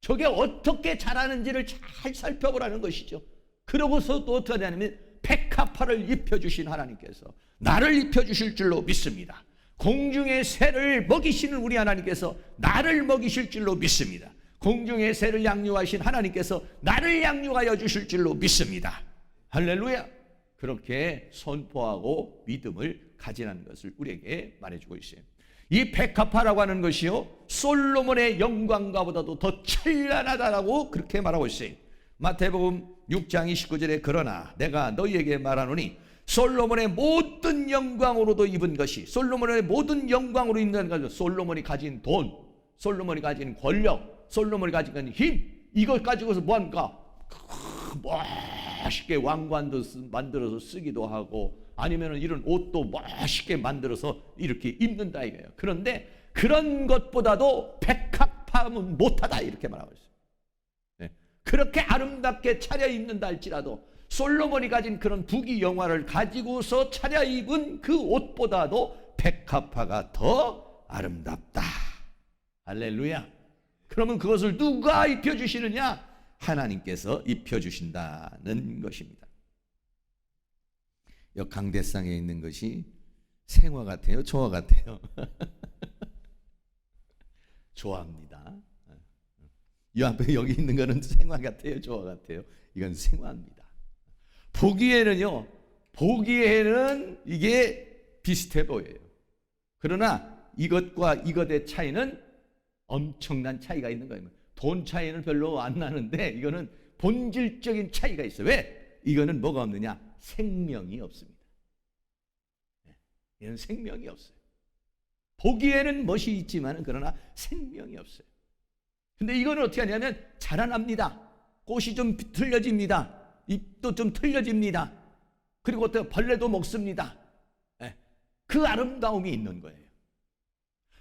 저게 어떻게 자라는지를 잘 살펴보라는 것이죠. 그러고서 또 어떻게 하냐면 백합화를 입혀주신 하나님께서 나를 입혀주실 줄로 믿습니다. 공중의 새를 먹이시는 우리 하나님께서 나를 먹이실 줄로 믿습니다. 공중의 새를 양육하신 하나님께서 나를 양육하여 주실 줄로 믿습니다. 할렐루야. 그렇게 선포하고 믿음을 가지라는 것을 우리에게 말해주고 있어요. 이 백합화라고 하는 것이요, 솔로몬의 영광과보다도 더 찬란하다라고 그렇게 말하고 있어요. 마태복음 6장 29절에 그러나 내가 너희에게 말하노니 솔로몬의 모든 영광으로도 입은 것이, 솔로몬의 모든 영광으로 입는 것은 솔로몬이 가진 돈, 솔로몬이 가진 권력, 솔로몬이 가진 힘, 이걸 가지고서 뭐합니까? 멋있게 왕관도 만들어서 쓰기도 하고, 아니면 이런 옷도 멋있게 만들어서 이렇게 입는다 이거예요. 그런데 그런 것보다도 백합화는 못하다 이렇게 말하고 있어요. 네. 그렇게 아름답게 차려입는다 할지라도 솔로몬이 가진 그런 부귀 영화를 가지고서 차려입은 그 옷보다도 백합화가 더 아름답다. 할렐루야. 그러면 그것을 누가 입혀주시느냐? 하나님께서 입혀주신다는 것입니다. 이 강대상에 있는 것이 생화 같아요? 조화 같아요? 조화입니다. 이 앞에 여기 있는 거는 생화 같아요? 조화 같아요? 이건 생화입니다. 보기에는 이게 비슷해 보여요. 그러나 이것과 이것의 차이는 엄청난 차이가 있는 거예요. 돈 차이는 별로 안 나는데 이거는 본질적인 차이가 있어요. 왜? 이거는 뭐가 없느냐? 생명이 없습니다. 이건 생명이 없어요. 보기에는 멋이 있지만 그러나 생명이 없어요. 근데 이거는 어떻게 하냐면 자라납니다. 꽃이 좀 틀려집니다. 잎도 좀 틀려집니다. 그리고 또 벌레도 먹습니다. 그 아름다움이 있는 거예요.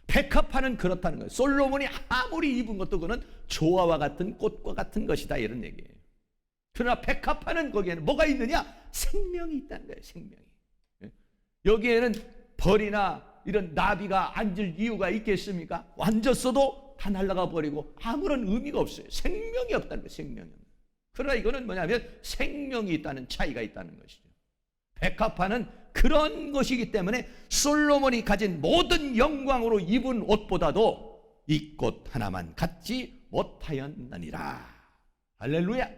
백합화는 그렇다는 거예요. 솔로몬이 아무리 입은 것도 그거는 조화와 같은 꽃과 같은 것이다 이런 얘기예요. 그러나 백합화는 거기에는 뭐가 있느냐? 생명이 있다는 거예요. 생명이. 여기에는 벌이나 이런 나비가 앉을 이유가 있겠습니까? 앉았어도 다 날아가 버리고 아무런 의미가 없어요. 생명이 없다는 거예요. 생명이. 그러나 이거는 뭐냐면 생명이 있다는 차이가 있다는 것이죠. 백합화는 그런 것이기 때문에 솔로몬이 가진 모든 영광으로 입은 옷보다도 이 꽃 하나만 갖지 못하였느니라. 할렐루야.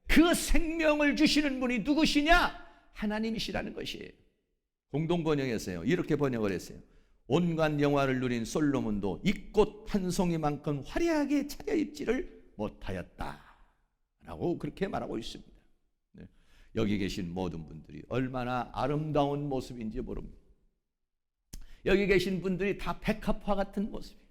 그 생명을 주시는 분이 누구시냐? 하나님이시라는 것이에요. 공동번역에서요 이렇게 번역을 했어요. 온갖 영화를 누린 솔로몬도 이 꽃 한 송이만큼 화려하게 차려입지를 못하였다 라고 그렇게 말하고 있습니다. 네. 여기 계신 모든 분들이 얼마나 아름다운 모습인지 모릅니다. 여기 계신 분들이 다 백합화 같은 모습이에요.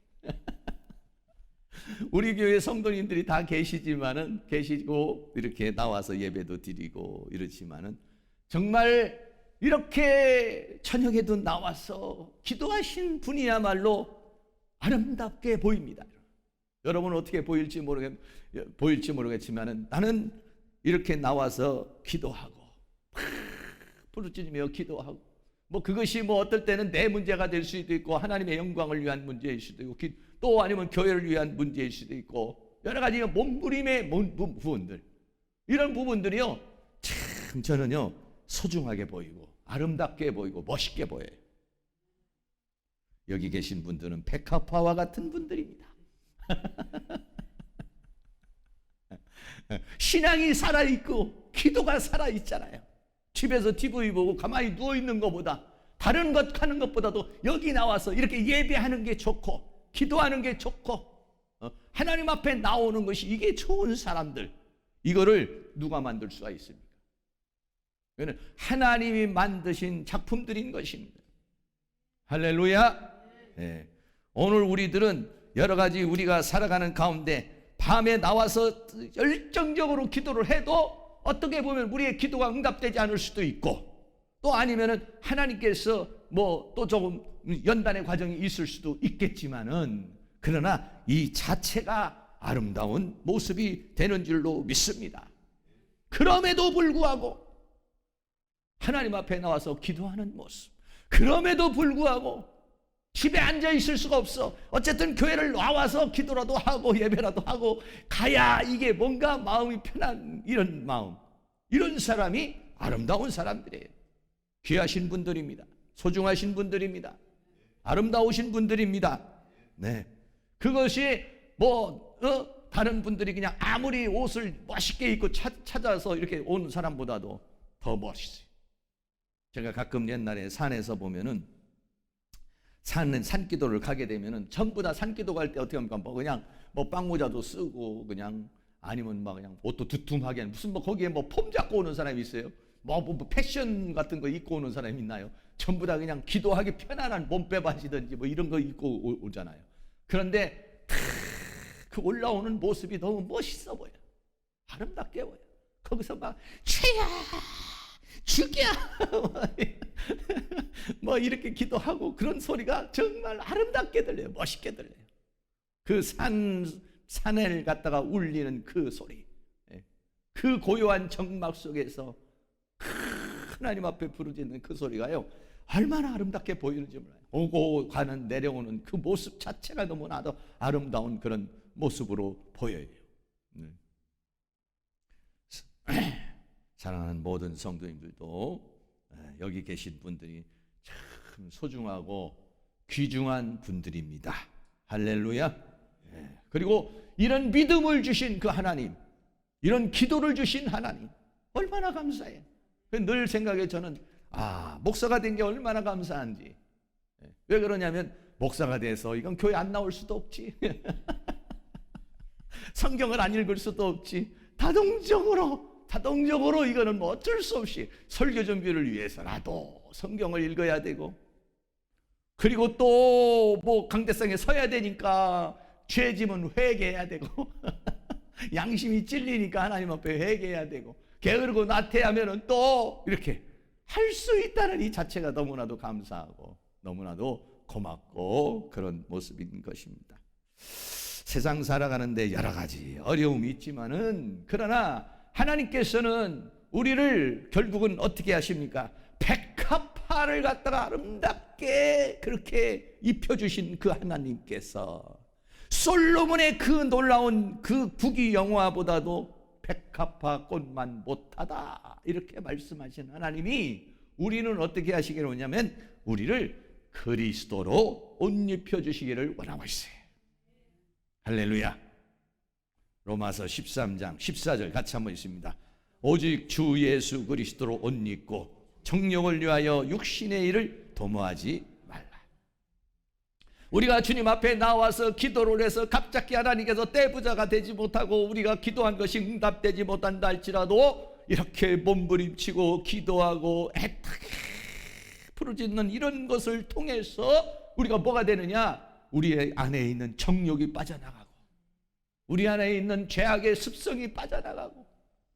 우리 교회 성도님들이 다 계시고 이렇게 나와서 예배도 드리고 이렇지만은 정말 이렇게 저녁에도 나와서 기도하신 분이야말로 아름답게 보입니다. 여러분은 어떻게 보일지 모르겠지만은 나는 이렇게 나와서 기도하고 부르짖으며 기도하고 뭐 그것이 뭐 어떨 때는 내 문제가 될 수도 있고 하나님의 영광을 위한 문제일 수도 있고 또 아니면 교회를 위한 문제일 수도 있고 여러 가지 몸부림의 부분들 이런 부분들이요 참 저는요 소중하게 보이고 아름답게 보이고 멋있게 보여요. 여기 계신 분들은 백합화와 같은 분들입니다. 신앙이 살아있고 기도가 살아있잖아요. 집에서 TV 보고 가만히 누워있는 것보다 다른 것 하는 것보다도 여기 나와서 이렇게 예배하는 게 좋고 기도하는 게 좋고 하나님 앞에 나오는 것이 이게 좋은 사람들 이거를 누가 만들 수가 있습니까? 이거는 하나님이 만드신 작품들인 것입니다. 할렐루야. 네. 오늘 우리들은 여러 가지 우리가 살아가는 가운데 밤에 나와서 열정적으로 기도를 해도 어떻게 보면 우리의 기도가 응답되지 않을 수도 있고, 또 아니면은 하나님께서 뭐 또 조금 연단의 과정이 있을 수도 있겠지만은, 그러나 이 자체가 아름다운 모습이 되는 줄로 믿습니다. 그럼에도 불구하고 하나님 앞에 나와서 기도하는 모습, 그럼에도 불구하고 집에 앉아 있을 수가 없어. 어쨌든 교회를 나와서 기도라도 하고 예배라도 하고 가야 이게 뭔가 마음이 편한, 이런 마음, 이런 사람이 아름다운 사람들이에요. 귀하신 분들입니다. 소중하신 분들입니다. 아름다우신 분들입니다. 네, 그것이 뭐 다른 분들이 그냥 아무리 옷을 멋있게 입고 찾아서 이렇게 오는 사람보다도 더 멋있어요. 제가 가끔 옛날에 산에서 보면은 산기도를 가게 되면은 전부 다 산기도 갈 때 어떻게 합니까? 뭐 그냥 뭐 빵모자도 쓰고 그냥, 아니면 막 그냥 옷도 두툼하게, 무슨 뭐 거기에 뭐 폼 잡고 오는 사람이 있어요? 뭐 패션 같은 거 입고 오는 사람이 있나요? 전부 다 그냥 기도하기 편안한 몸빼바지든지 뭐 이런 거 입고 오잖아요. 그런데 그 올라오는 모습이 너무 멋있어 보여. 아름답게 보여. 거기서 막 주야 죽여 뭐 이렇게 기도하고 그런 소리가 정말 아름답게 들려요. 멋있게 들려요. 그 산을 갖다가 울리는 그 소리, 그 고요한 정막 속에서 하나님 앞에 부르짖는 그 소리가요, 얼마나 아름답게 보이는지 몰라요. 오고 가는 내려오는 그 모습 자체가 너무나도 아름다운 그런 모습으로 보여요. 사랑하는 모든 성도님들도 여기 계신 분들이 참 소중하고 귀중한 분들입니다. 할렐루야. 그리고 이런 믿음을 주신 그 하나님, 이런 기도를 주신 하나님, 얼마나 감사해요. 늘 생각해. 저는 목사가 된 게 얼마나 감사한지. 왜 그러냐면 목사가 돼서 이건 교회 안 나올 수도 없지. 성경을 안 읽을 수도 없지. 자동적으로 이거는 뭐 어쩔 수 없이 설교 준비를 위해서라도 성경을 읽어야 되고, 그리고 또 뭐 강대상에 서야 되니까 죄짐은 회개해야 되고 양심이 찔리니까 하나님 앞에 회개해야 되고, 게으르고 나태하면은 또 이렇게 할 수 있다는 이 자체가 너무나도 감사하고 너무나도 고맙고 그런 모습인 것입니다. 세상 살아가는데 여러 가지 어려움이 있지만은, 그러나 하나님께서는 우리를 결국은 어떻게 하십니까? 백합화를 갖다가 아름답게 그렇게 입혀주신 그 하나님께서 솔로몬의 그 놀라운 그 부귀영화보다도 백합화 꽃만 못하다 이렇게 말씀하신 하나님이 우리는 어떻게 하시기를 원하냐면 우리를 그리스도로 옷 입혀주시기를 원하고 있어요. 할렐루야. 로마서 13장 14절 같이 한번 있습니다. 오직 주 예수 그리스도로 옷 입고 정욕을 위하여 육신의 일을 도모하지 말라. 우리가 주님 앞에 나와서 기도를 해서 갑자기 하나님께서 떼부자가 되지 못하고 우리가 기도한 것이 응답되지 못한다 할지라도 이렇게 몸부림치고 기도하고 애타게 부르짖는 이런 것을 통해서 우리가 뭐가 되느냐? 우리 안에 있는 정욕이 빠져나가고 우리 안에 있는 죄악의 습성이 빠져나가고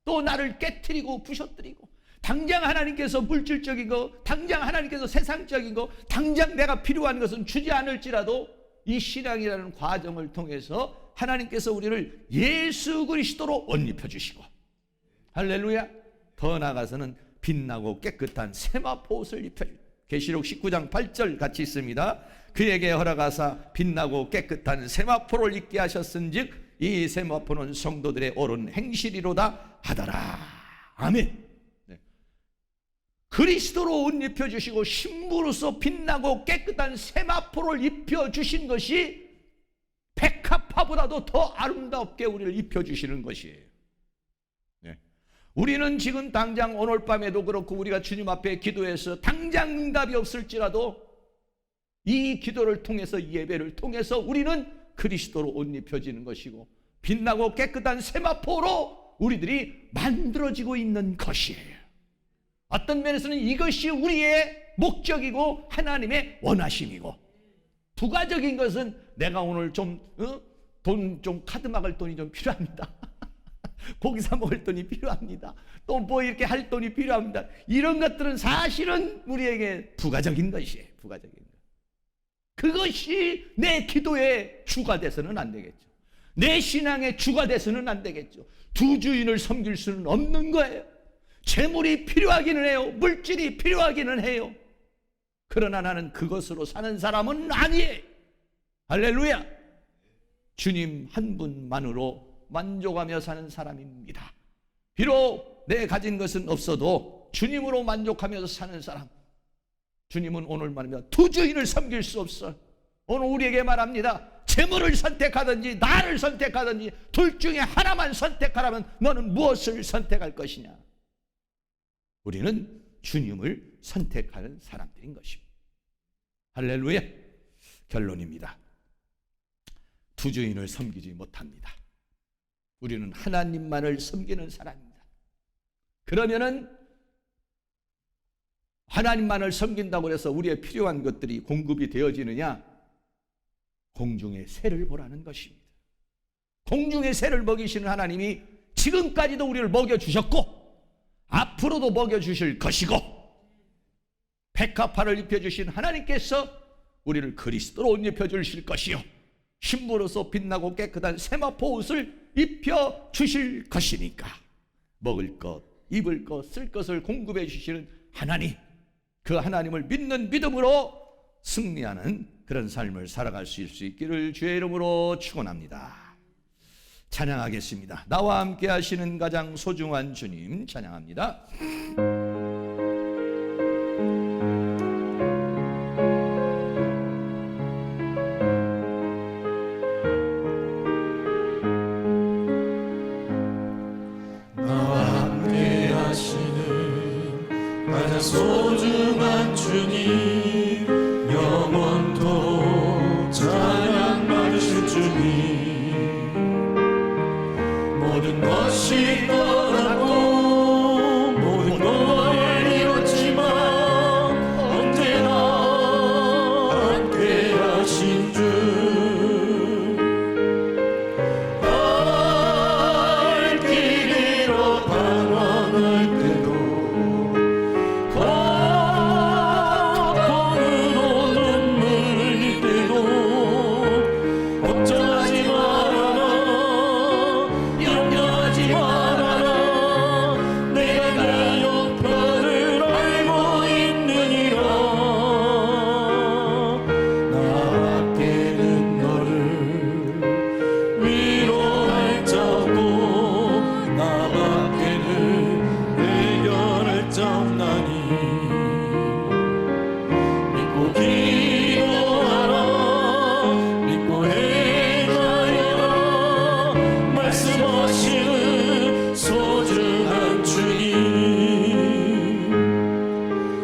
또 나를 깨트리고 부셔뜨리고, 당장 하나님께서 물질적인 거, 당장 하나님께서 세상적인 거, 당장 내가 필요한 것은 주지 않을지라도 이 신앙이라는 과정을 통해서 하나님께서 우리를 예수 그리스도로 옷 입혀주시고, 할렐루야. 더 나아가서는 빛나고 깨끗한 세마포 옷을 입혀주시고, 계시록 19장 8절 같이 있습니다. 그에게 허락하사 빛나고 깨끗한 세마포를 입게 하셨은즉 이 세마포는 성도들의 옳은 행실이로다 하더라. 아멘. 네. 그리스도로 옷 입혀주시고 신부로서 빛나고 깨끗한 세마포를 입혀주신 것이 백합화보다도 더 아름답게 우리를 입혀주시는 것이에요. 네. 우리는 지금 당장 오늘 밤에도 그렇고 우리가 주님 앞에 기도해서 당장 응답이 없을지라도 이 기도를 통해서, 이 예배를 통해서 우리는 그리스도로 옷 입혀지는 것이고 빛나고 깨끗한 세마포로 우리들이 만들어지고 있는 것이에요. 어떤 면에서는 이것이 우리의 목적이고 하나님의 원하심이고, 부가적인 것은 내가 오늘 좀 돈 좀 카드 막을 돈이 좀 필요합니다. 고기 사 먹을 돈이 필요합니다. 또 뭐 이렇게 할 돈이 필요합니다. 이런 것들은 사실은 우리에게 부가적인 것이에요. 부가적인 것. 그것이 내 기도의 주가 돼서는 안 되겠죠. 내 신앙의 주가 돼서는 안 되겠죠. 두 주인을 섬길 수는 없는 거예요. 재물이 필요하기는 해요. 물질이 필요하기는 해요. 그러나 나는 그것으로 사는 사람은 아니에요. 할렐루야. 주님 한 분만으로 만족하며 사는 사람입니다. 비록 내 가진 것은 없어도 주님으로 만족하면서 사는 사람. 주님은 오늘 말하면 두 주인을 섬길 수 없어. 오늘 우리에게 말합니다. 재물을 선택하든지 나를 선택하든지 둘 중에 하나만 선택하라면 너는 무엇을 선택할 것이냐? 우리는 주님을 선택하는 사람들인 것입니다. 할렐루야. 결론입니다. 두 주인을 섬기지 못합니다. 우리는 하나님만을 섬기는 사람입니다. 그러면은 하나님만을 섬긴다고 해서 우리의 필요한 것들이 공급이 되어지느냐? 공중의 새를 보라는 것입니다. 공중의 새를 먹이시는 하나님이 지금까지도 우리를 먹여주셨고 앞으로도 먹여주실 것이고 백합화를 입혀주신 하나님께서 우리를 그리스도로 옷 입혀주실 것이요 신부로서 빛나고 깨끗한 세마포 옷을 입혀주실 것이니까 먹을 것, 입을 것, 쓸 것을 공급해 주시는 하나님, 그 하나님을 믿는 믿음으로 승리하는 그런 삶을 살아갈 수 있기를 주의 이름으로 축원합니다. 찬양하겠습니다. 나와 함께 하시는 가장 소중한 주님 찬양합니다. 나와 함께 하시는 가장 소중한 주님, 영원토록 찬양 받으실 주님, 모든 것이 떠나고 모든 걸 잃었지만 언제나 함께 하신 주, 갈 길 잃어 방황할 때도 걱정으로 눈물 흘릴 때도 걱정하지 말아라, 염려하지 말아라, 내가 그 형편을 알고 있느니라. 나밖에는 너를 위로할 자 없고 나밖에는 해결할 자 없나니 믿고 기도하라, 믿고 행하여라, 말씀하시는 소중한 주님,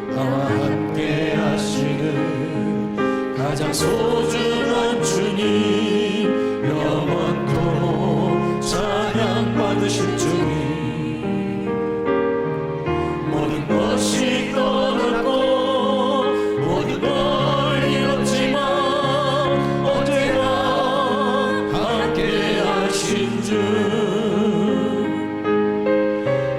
나와 함께 하시는 가장 소중한 주님, 영원토록 찬양 받으실 주님, 모든 것이 떠났고 모든 걸 잃었지만 언제나 함께 하신 주,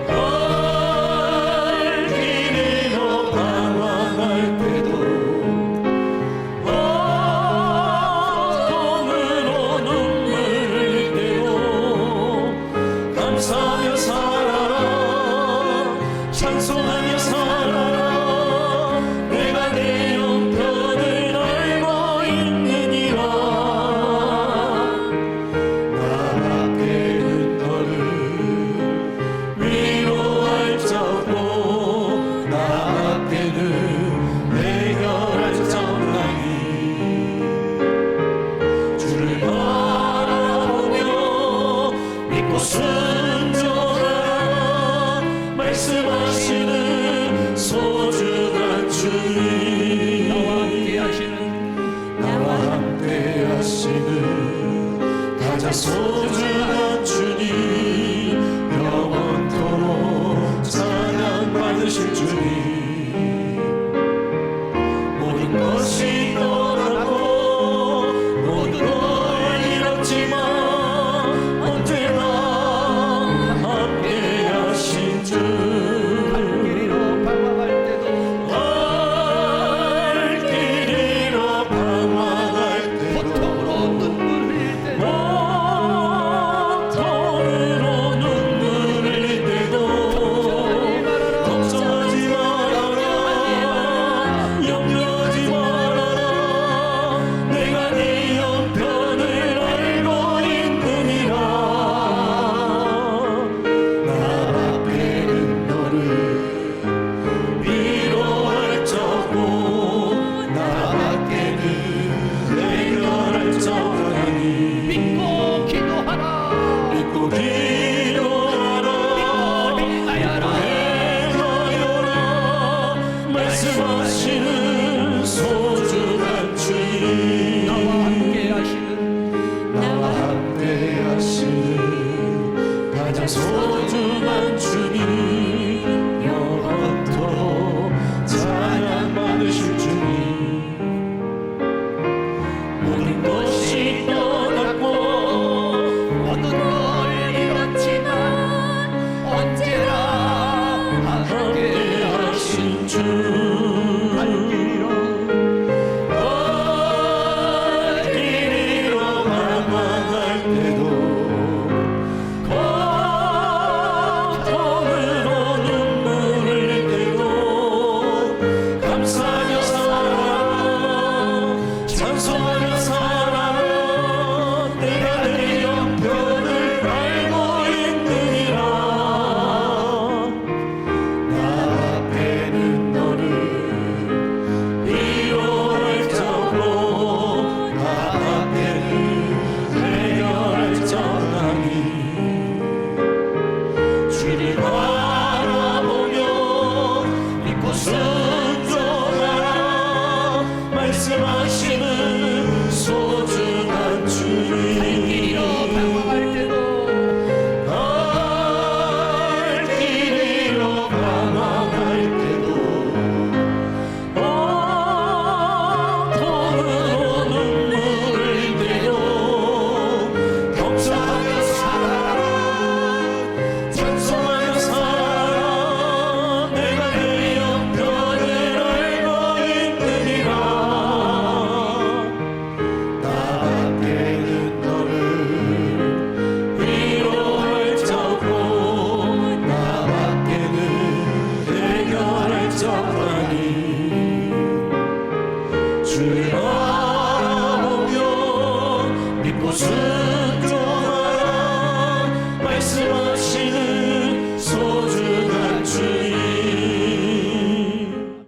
갈 길이로 방황할 때도 걱정으로 눈물 흘릴 때도 감사하며 살아라, 찬송하며 살아라, 내가 내 형편을 알고 있느니라. 나밖에는 너를 위로할 자 없고 나밖에는 해결할 자 없나니 주를 바라보며 믿고 순종하라, 말씀하시는 소중한 주님, 나와 함께 하시는 가장 소중한 주님, 영원토록 찬양 받으실 주님, 모든 것이 떠나고 모든 걸 잃었지만 언제나 갈 길이로 방황할 때도 고통으로 눈물 흘릴 때도 감사하며 살아 찬송하며 살아 내가 내 형편을 알고 있느니라 나 앞에는 너를 위로할 자고 나 앞에는 해결할 자나니 주를 바라보며 믿고 순종하라 말씀하시는 소중한 주님 방황할 때도 갈 길이로 방황할 때도 고통으로 눈물 흘릴 때도 겸손하며 살아라 찬송하며 살아라 내가 내 형편을 알고 있느니라 나 앞에는 너를 위로할 자고 나 밖에는 해결할 자라니 주를 바라보며 믿고